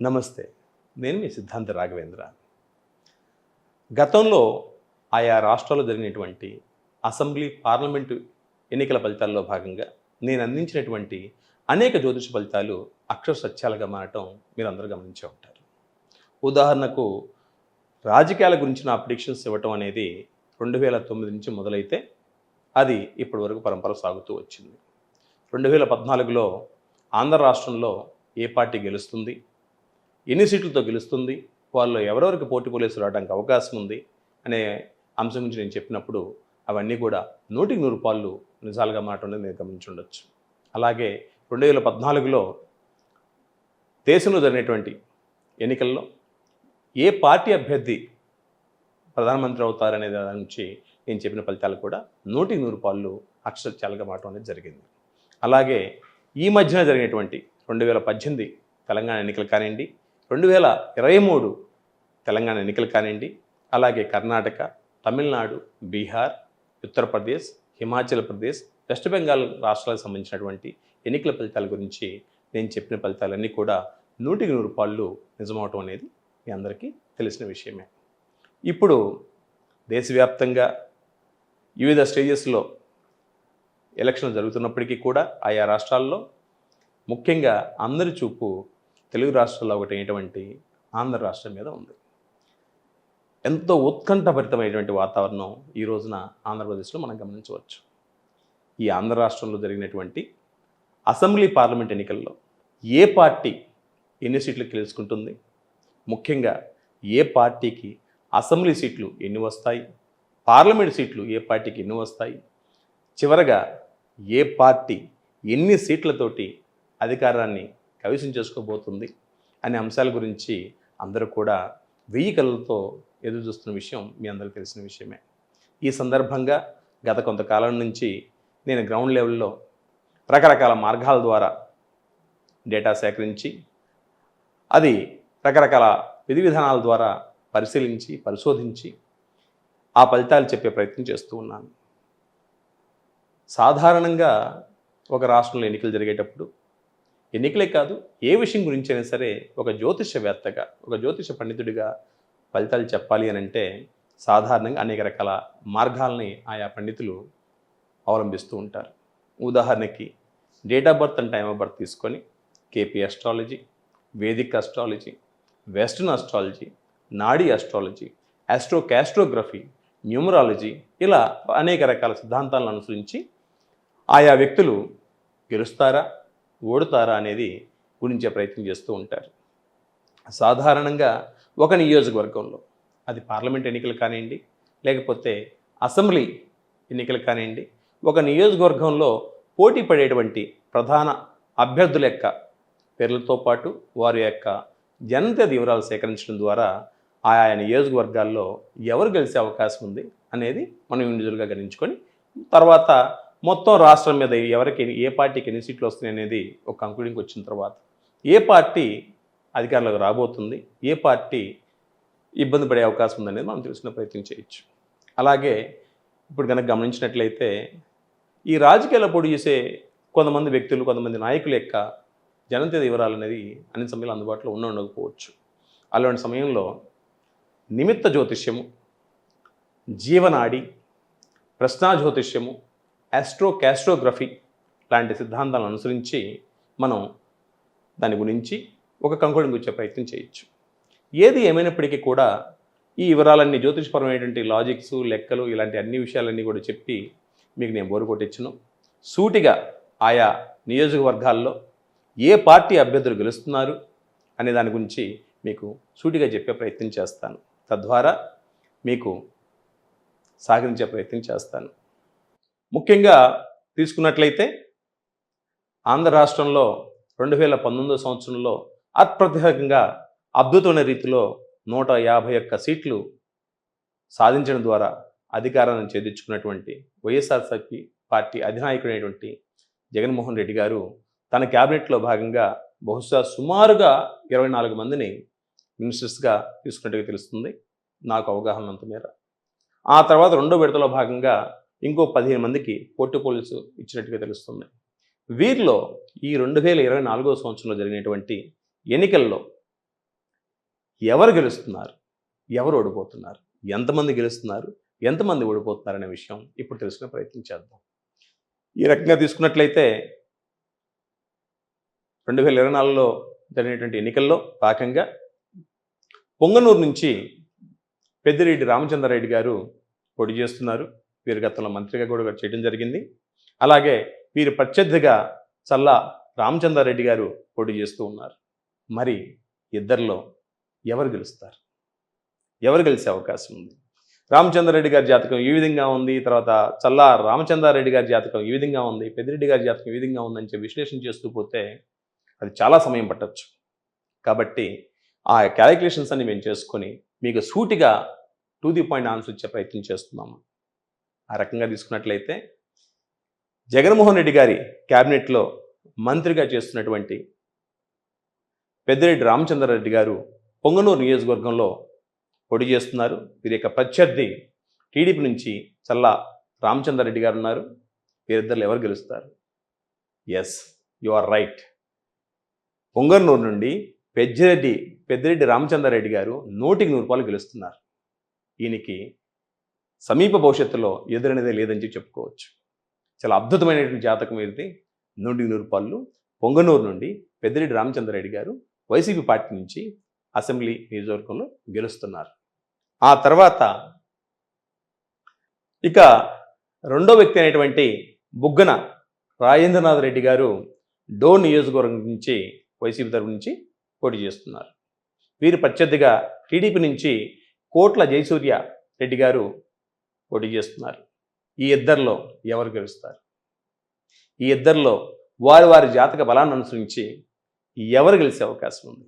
నమస్తే. నేను మీ సిద్ధాంత రాఘవేంద్ర. గతంలో ఆయా రాష్ట్రాల్లో జరిగినటువంటి అసెంబ్లీ, పార్లమెంటు ఎన్నికల ఫలితాల్లో భాగంగా నేను అందించినటువంటి అనేక జ్యోతిష ఫలితాలు అక్షర సత్యాలుగా మారటం మీరందరూ గమనించే ఉంటారు. ఉదాహరణకు రాజకీయాల గురించి నా ప్రిడిక్షన్స్ ఇవ్వటం అనేది 2009 నుంచి మొదలైతే అది ఇప్పటి వరకు పరంపర సాగుతూ వచ్చింది. 2014లో ఆంధ్ర రాష్ట్రంలో ఏ పార్టీ గెలుస్తుంది, ఎన్ని సీట్లతో గెలుస్తుంది, వాళ్ళు ఎవరెవరికి పోటీ పోలీసులు రావడానికి అవకాశం ఉంది అనే అంశం గురించి నేను చెప్పినప్పుడు అవన్నీ కూడా 100కి 100 నిజాలుగా మారటం అనేది మీరు గమనించుండొచ్చు. అలాగే 2014లో దేశంలో జరిగినటువంటి ఎన్నికల్లో ఏ పార్టీ అభ్యర్థి ప్రధానమంత్రి అవుతారనే దాని నుంచి నేను చెప్పిన ఫలితాలు కూడా 100కి 100 అక్షరత్యాలుగా మారటం అనేది జరిగింది. అలాగే ఈ మధ్యన జరిగినటువంటి 2018 తెలంగాణ ఎన్నికలు కానివ్వండి, 2023 తెలంగాణ ఎన్నికలు కానివ్వండి, అలాగే కర్ణాటక, తమిళనాడు, బీహార్, ఉత్తరప్రదేశ్, హిమాచల్ ప్రదేశ్, వెస్ట్ బెంగాల్ రాష్ట్రాలకు సంబంధించినటువంటి ఎన్నికల ఫలితాల గురించి నేను చెప్పిన ఫలితాలన్నీ కూడా 100కి 100 నిజమవటం అనేది మీ అందరికీ తెలిసిన విషయమే. ఇప్పుడు దేశవ్యాప్తంగా వివిధ స్టేజెస్లో ఎలక్షన్ జరుగుతున్నప్పటికీ కూడా ఆయా రాష్ట్రాల్లో ముఖ్యంగా అందరి చూపు తెలుగు రాష్ట్రాల్లో ఒకటి అయినటువంటి ఆంధ్ర రాష్ట్రం మీద ఉంది. ఎంతో ఉత్కంఠభరితమైనటువంటి వాతావరణం ఈ రోజున ఆంధ్రప్రదేశ్లో మనం గమనించవచ్చు. ఈ ఆంధ్ర రాష్ట్రంలో జరిగినటువంటి అసెంబ్లీ, పార్లమెంట్ ఎన్నికల్లో ఏ పార్టీ ఎన్ని సీట్లు గెలుచుకుంటుంది, ముఖ్యంగా ఏ పార్టీకి అసెంబ్లీ సీట్లు ఎన్ని వస్తాయి, పార్లమెంట్ సీట్లు ఏ పార్టీకి ఎన్ని వస్తాయి, చివరగా ఏ పార్టీ ఎన్ని సీట్లతోటి అధికారాన్ని కైవసం చేసుకోబోతుంది అనే అంశాల గురించి అందరూ కూడా 1000 కళ్ళతో ఎదురు చూస్తున్న విషయం మీ అందరికీ తెలిసిన విషయమే. ఈ సందర్భంగా గత కొంతకాలం నుంచి నేను గ్రౌండ్ లెవెల్లో రకరకాల మార్గాల ద్వారా డేటా సేకరించి అది రకరకాల విధి విధానాల ద్వారా పరిశీలించి పరిశోధించి ఆ ఫలితాలు చెప్పే ప్రయత్నం చేస్తూ ఉన్నాను. సాధారణంగా ఒక రాష్ట్రంలో ఎన్నికలు జరిగేటప్పుడు ఎన్నికలే కాదు, ఏ విషయం గురించి అయినా సరే ఒక జ్యోతిషవేత్తగా, ఒక జ్యోతిష పండితుడిగా ఫలితాలు చెప్పాలి అని అంటే సాధారణంగా అనేక రకాల మార్గాల్ని ఆయా పండితులు అవలంబిస్తూ ఉంటారు. ఉదాహరణకి date of birth and time of birth తీసుకొని KP astrology, Vedic astrology, western astrology, Nadi astrology, క్యాస్ట్రోగ్రఫీ, న్యూమరాలజీ, ఇలా అనేక రకాల సిద్ధాంతాలను అనుసరించి ఆయా వ్యక్తులు గెలుస్తారా, ఓడుతారా అనేది గురించే ప్రయత్నం చేస్తూ ఉంటారు. సాధారణంగా ఒక నియోజకవర్గంలో అది పార్లమెంట్ ఎన్నికలు కానివ్వండి, లేకపోతే అసెంబ్లీ ఎన్నికలు కానివ్వండి, ఒక నియోజకవర్గంలో పోటీ పడేటువంటి ప్రధాన అభ్యర్థుల యొక్క పేర్లతో పాటు వారి యొక్క జనత వివరాలు సేకరించడం ద్వారా ఆయా నియోజకవర్గాల్లో ఎవరు గెలిచే అవకాశం ఉంది అనేది మనం ఇండివిజువల్గా గణించుకొని తర్వాత మొత్తం రాష్ట్రం మీద ఎవరికి ఏ పార్టీకి ఎన్ని సీట్లు వస్తున్నాయి అనేది ఒక కంక్లూడింగ్కి వచ్చిన తర్వాత ఏ పార్టీ అధికారంలోకి రాబోతుంది, ఏ పార్టీ ఇబ్బంది పడే అవకాశం ఉందనేది మనం తెలుసుకునే ప్రయత్నం చేయొచ్చు. అలాగే ఇప్పుడు కనుక గమనించినట్లయితే ఈ రాజకీయాల్లో పోటీ చేసే కొంతమంది వ్యక్తులు, కొంతమంది నాయకుల యొక్క జనత వివరాలు అనేది అన్ని సమయంలో అందుబాటులో ఉండకపోవచ్చు. అలాంటి సమయంలో నిమిత్త జ్యోతిష్యము, జీవనాడి, ప్రశ్నా జ్యోతిష్యము, క్యాస్ట్రోగ్రఫీ లాంటి సిద్ధాంతాలను అనుసరించి మనం దాని గురించి ఒక కంక్లూడింగ్ వచ్చే ప్రయత్నం చేయొచ్చు. ఏది ఏమైనప్పటికీ కూడా ఈ వివరాలన్నీ జ్యోతిషపరమైనటువంటి లాజిక్స్, లెక్కలు ఇలాంటి అన్ని విషయాలన్నీ కూడా చెప్పి మీకు నేను బోరు కొట్టించును. సూటిగా ఆయా నియోజకవర్గాల్లో ఏ పార్టీ అభ్యర్థులు గెలుస్తున్నారు అనే దాని గురించి మీకు సూటిగా చెప్పే ప్రయత్నం చేస్తాను. తద్వారా మీకు సహకరించే ప్రయత్నం చేస్తాను. ముఖ్యంగా తీసుకున్నట్లయితే ఆంధ్ర రాష్ట్రంలో 2019 సంవత్సరంలో అత్యధికంగా అద్భుతమైన రీతిలో 151 సీట్లు సాధించడం ద్వారా అధికారాన్ని చేదించుకున్నటువంటి వైఎస్ఆర్సీపీ పార్టీ అధినాయకుడైనటువంటి జగన్మోహన్ రెడ్డి గారు తన క్యాబినెట్లో భాగంగా బహుశా సుమారుగా 24 మందిని మినిస్టర్స్గా తీసుకున్నట్టుగా తెలుస్తుంది నాకు అవగాహనంత మేర. ఆ తర్వాత రెండో విడతలో భాగంగా ఇంకో 15 మందికి పోటీ పోలీసు ఇచ్చినట్టుగా తెలుస్తుంది. వీరిలో ఈ 2024 సంవత్సరంలో జరిగినటువంటి ఎన్నికల్లో ఎవరు గెలుస్తున్నారు, ఎవరు ఓడిపోతున్నారు, ఎంతమంది గెలుస్తున్నారు, ఎంతమంది ఓడిపోతున్నారు అనే విషయం ఇప్పుడు తెలుసుకునే ప్రయత్నం చేద్దాం. ఈ రకంగా తీసుకున్నట్లయితే 2024లో జరిగినటువంటి ఎన్నికల్లో భాగంగా పొంగనూరు నుంచి పెద్దిరెడ్డి రామచంద్రారెడ్డి గారు పోటీ చేస్తున్నారు. వీరు గతంలో మంత్రిగా కూడా చేయడం జరిగింది. అలాగే వీరి ప్రత్యర్థిగా చల్లా రామచంద్రారెడ్డి గారు పోటీ చేస్తూ ఉన్నారు. మరి ఇద్దరిలో ఎవరు గెలుస్తారు, ఎవరు గెలిచే అవకాశం ఉంది? రామచంద్రారెడ్డి గారి జాతకం ఈ విధంగా ఉంది, తర్వాత చల్లా రామచంద్రారెడ్డి గారి జాతకం ఈ విధంగా ఉంది, పెద్దిరెడ్డి గారి జాతకం ఈ విధంగా ఉందని చెప్పి విశ్లేషణ చేస్తూ పోతే అది చాలా సమయం పట్టచ్చు. కాబట్టి ఆ క్యాలిక్యులేషన్స్ అన్ని మేము చేసుకొని మీకు సూటిగా టు ది పాయింట్ ఆన్సర్ ఇచ్చే ప్రయత్నం చేస్తున్నాము. ఆ రకంగా తీసుకున్నట్లయితే జగన్మోహన్ రెడ్డి గారి క్యాబినెట్లో మంత్రిగా చేస్తున్నటువంటి పెద్దిరెడ్డి రామచంద్రారెడ్డి గారు పొంగనూరు నియోజకవర్గంలో పోటీ చేస్తున్నారు. వీరి యొక్క ప్రత్యర్థి టీడీపీ నుంచి చల్లా రామచంద్రారెడ్డి గారు ఉన్నారు. వీరిద్దరు ఎవరు గెలుస్తారు? Yes, you are right. Punganur నుండి పెద్దిరెడ్డి రామచంద్రారెడ్డి గారు 100% గెలుస్తున్నారు. ఈయనకి సమీప భవిష్యత్తులో ఎదురనేదే లేదని చెప్పుకోవచ్చు. చాలా అద్భుతమైనటువంటి జాతకం ఇది. 100% పొంగనూరు నుండి పెద్దిరెడ్డి రామచంద్రారెడ్డి గారు వైసీపీ పార్టీ నుంచి అసెంబ్లీ నియోజకవర్గంలో గెలుస్తున్నారు. ఆ తర్వాత ఇక రెండో వ్యక్తి అయినటువంటి బుగ్గన రాజేంద్రనాథ్ రెడ్డి గారు డోన్ నియోజకవర్గం నుంచి వైసీపీ తరపు నుంచి పోటీ చేస్తున్నారు. వీరి ప్రత్యర్థిగా టీడీపీ నుంచి కోట్ల జయసూర్య రెడ్డి గారు పోటీ చేస్తున్నారు. ఈ ఇద్దరిలో ఎవరు గెలుస్తారు? ఈ ఇద్దరిలో వారి జాతక బలాన్ని అనుసరించి ఎవరు గెలిచే అవకాశం ఉంది?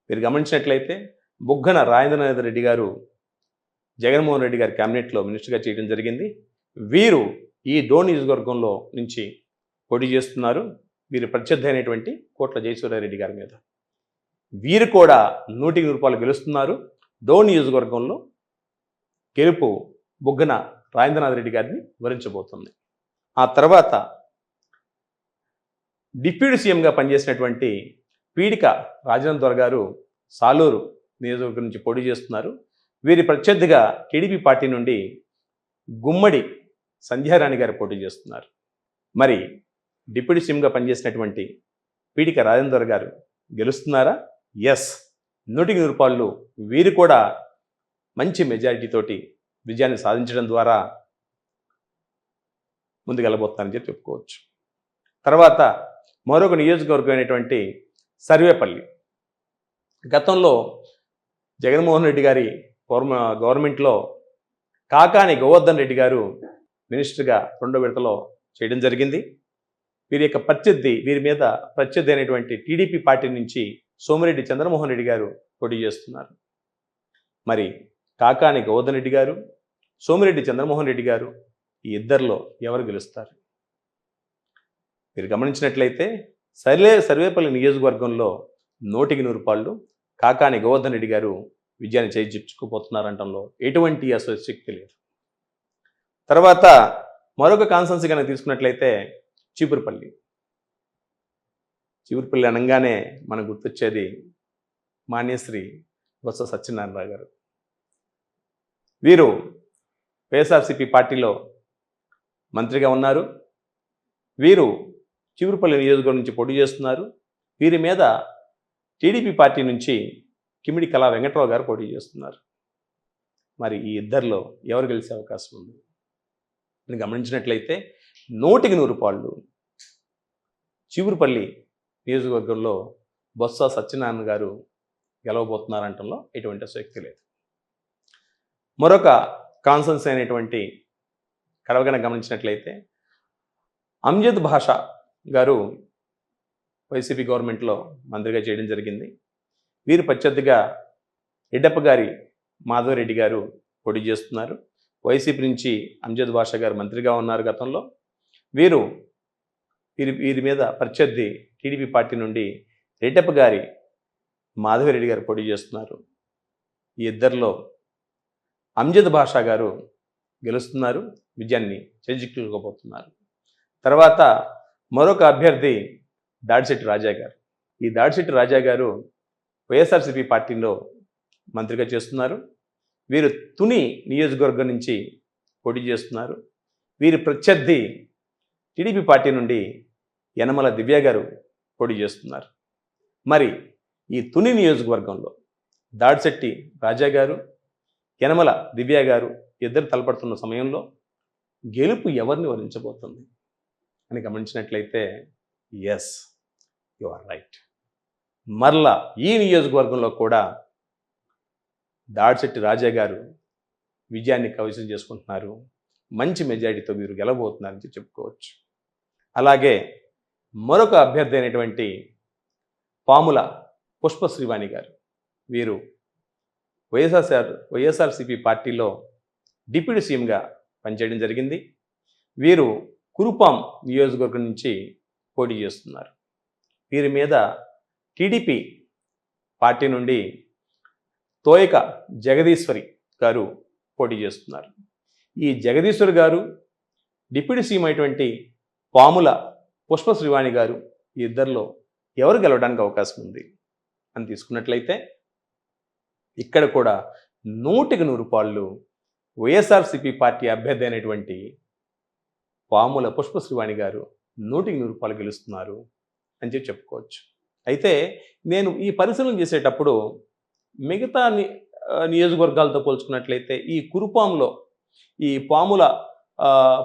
మీరు గమనించినట్లయితే బుగ్గన రాజేంద్రనాథ్ రెడ్డి గారు జగన్మోహన్ రెడ్డి గారి క్యాబినెట్లో మినిస్టర్గా చేయడం జరిగింది. వీరు ఈ డోన్ నియోజకవర్గంలో నుంచి పోటీ చేస్తున్నారు. వీరి ప్రత్యర్థి అయినటువంటి కోట్ల జయసూర్యారెడ్డి గారి మీద. వీరు కూడా 100% గెలుస్తున్నారు. డోన్ నియోజకవర్గంలో గెలుపు బుగ్గన రాజేంద్రనాథ్ రెడ్డి గారిని వరించబోతుంది. ఆ తర్వాత డిప్యూటీ సీఎంగా పనిచేసినటువంటి పీడిక రాజేంద్ర గారు సాలూరు నియోజకవర్గం నుంచి పోటీ చేస్తున్నారు. వీరి ప్రత్యర్థిగా టీడీపీ పార్టీ నుండి గుమ్మడి సంధ్యారాణి గారు పోటీ చేస్తున్నారు. మరి డిప్యూటీ సీఎంగా పనిచేసినటువంటి పీడిక రాజేంద్ర గారు గెలుస్తున్నారా? ఎస్, 100% వీరు కూడా మంచి మెజారిటీతోటి విజయాన్ని సాధించడం ద్వారా ముందుకెళ్ళబోతున్నారని చెప్పి చెప్పుకోవచ్చు. తర్వాత మరొక నియోజకవర్గం అయినటువంటి సర్వేపల్లి. గతంలో జగన్మోహన్ రెడ్డి గారి గవర్నమెంట్లో కాకాని గోవర్ధన్ రెడ్డి గారు మినిస్టర్గా 2వ విడతలో చేయడం జరిగింది. వీరి యొక్క వీరి మీద ప్రత్యర్థి అయినటువంటి టీడీపీ పార్టీ నుంచి సోమిరెడ్డి చంద్రమోహన్ రెడ్డి గారు పోటీ చేస్తున్నారు. మరి కాకాని గోవర్ధన్ రెడ్డి గారు, సోమిరెడ్డి చంద్రమోహన్ రెడ్డి గారు, ఈ ఇద్దరిలో ఎవరు గెలుస్తారు? మీరు గమనించినట్లయితే సర్వేపల్లి నియోజకవర్గంలో 100% కాకాని గోవర్ధన్ రెడ్డి గారు విజయాన్ని చేజిచ్చుకుపోతున్నారంటంలో ఎటువంటి అసశక్తి లేదు. తర్వాత మరొక కాన్స్టెన్సీ కనుక తీసుకున్నట్లయితే చీపురుపల్లి అనగానే మనకు గుర్తొచ్చేది మాన్యశ్రీ బొత్స సత్యనారాయణ గారు. వీరు వైఎస్ఆర్సీపీ పార్టీలో మంత్రిగా ఉన్నారు. వీరు చీపురుపల్లి నియోజకవర్గం నుంచి పోటీ చేస్తున్నారు. వీరి మీద టీడీపీ పార్టీ నుంచి కిమిడి కళా వెంకట్రావు గారు పోటీ చేస్తున్నారు. మరి ఈ ఇద్దరిలో ఎవరు గెలిచే అవకాశం ఉంది? నేను గమనించినట్లయితే 100% చీపురుపల్లి నియోజకవర్గంలో బొత్స సత్యనారాయణ గారు గెలవబోతున్నారంటంలో ఎటువంటి శక్తి లేదు. మరొక కాన్సెన్స్ అయినటువంటి కడవగన గమనించినట్లయితే అంజద్ భాషా గారు వైసీపీ గవర్నమెంట్లో మంత్రిగా చేయడం జరిగింది. వీరి ప్రత్యర్థిగా రెడ్డప్ప గారి మాధవరెడ్డి గారు పోటీ చేస్తున్నారు. వైసీపీ నుంచి అంజద్ భాషా గారు మంత్రిగా ఉన్నారు గతంలో. వీరి మీద ప్రత్యర్థి టీడీపీ పార్టీ నుండి రెడ్డప్ప గారి మాధవరెడ్డి గారు పోటీ చేస్తున్నారు. ఈ ఇద్దరిలో అంజద్ భాషా గారు గెలుస్తున్నారు, విజయాన్ని చేజిక్కిపోతున్నారు. తర్వాత మరొక అభ్యర్థి దాడిశెట్టి రాజా గారు. ఈ దాడిశెట్టి రాజా గారు వైఎస్ఆర్సీపీ పార్టీలో మంత్రిగా చేస్తున్నారు. వీరు తుని నియోజకవర్గం నుంచి పోటీ చేస్తున్నారు. వీరి ప్రత్యర్థి టీడీపీ పార్టీ నుండి యనమల దివ్య గారు పోటీ చేస్తున్నారు. మరి ఈ తుని నియోజకవర్గంలో దాడిశెట్టి రాజా గారు, యనమల దివ్య గారు ఇద్దరు తలపడుతున్న సమయంలో గెలుపు ఎవరిని వరించబోతుంది అని గమనించినట్లయితే ఎస్, యు ఆర్ రైట్. మరలా ఈ నియోజకవర్గంలో కూడా దాడిశెట్టి రాజా గారు విజయాన్ని కైవసం చేసుకుంటున్నారు. మంచి మెజారిటీతో వీరు గెలవబోతున్నారని చెప్పుకోవచ్చు. అలాగే మరొక అభ్యర్థి అయినటువంటి పాముల పుష్ప శ్రీవాణి గారు, వీరు వైఎస్ఆర్సీపీ పార్టీలో డిప్యూటీ సీఎంగా పనిచేయడం జరిగింది. వీరు కురుపాం నియోజకవర్గం నుంచి పోటీ చేస్తున్నారు. వీరి మీద టీడీపీ పార్టీ నుండి తోయక జగదీశ్వరి గారు పోటీ చేస్తున్నారు. ఈ జగదీశ్వరి గారు డిప్యూటీ సీఎం అయినటువంటి పాముల పుష్ప శ్రీవాణి గారు ఈ ఇద్దరిలో ఎవరు గెలవడానికి అవకాశం ఉంది అని తీసుకున్నట్లయితే ఇక్కడ కూడా 100% వైఎస్ఆర్సీపీ పార్టీ అభ్యర్థి అయినటువంటి పాముల పుష్ప శ్రీవాణి గారు 100% గెలుస్తున్నారు అని చెప్పుకోవచ్చు. అయితే నేను ఈ పరిశీలన చేసేటప్పుడు మిగతా నియోజకవర్గాలతో పోల్చుకున్నట్లయితే ఈ కురుపాంలో ఈ పాముల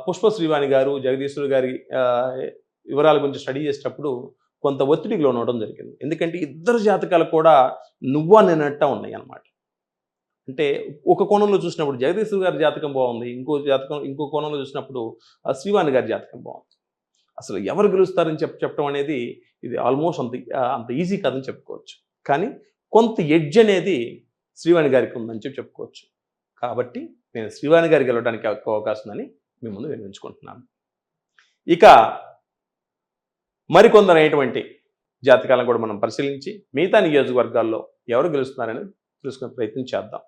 పుష్ప శ్రీవాణి గారు, జగదీశ్వరి గారి వివరాల గురించి స్టడీ చేసేటప్పుడు కొంత ఒత్తిడికి లోనవడం జరిగింది. ఎందుకంటే ఇద్దరు జాతకాలు కూడా నువ్వా నేనట్టా ఉన్నాయి అన్నమాట. అంటే ఒక కోణంలో చూసినప్పుడు జగదీశ్వరి గారి జాతకం బాగుంది, ఇంకో కోణంలో చూసినప్పుడు శ్రీవాణి గారి జాతకం బాగుంది. అసలు ఎవరు గెలుస్తారని చెప్పడం అనేది ఇది ఆల్మోస్ట్ అంత ఈజీ కాదని చెప్పుకోవచ్చు. కానీ కొంత ఎడ్జ్ అనేది శ్రీవాణి గారికి ఉందని చెప్పుకోవచ్చు. కాబట్టి నేను శ్రీవాణి గారికి గెలవడానికి అవకాశం ఉందని మీ ముందు వినిపించుకుంటున్నాను. ఇక మరికొందరైనటువంటి జాతకాలను కూడా మనం పరిశీలించి మిగతా నియోజకవర్గాల్లో ఎవరు గెలుస్తున్నారని తెలుసుకునే ప్రయత్నం చేద్దాం.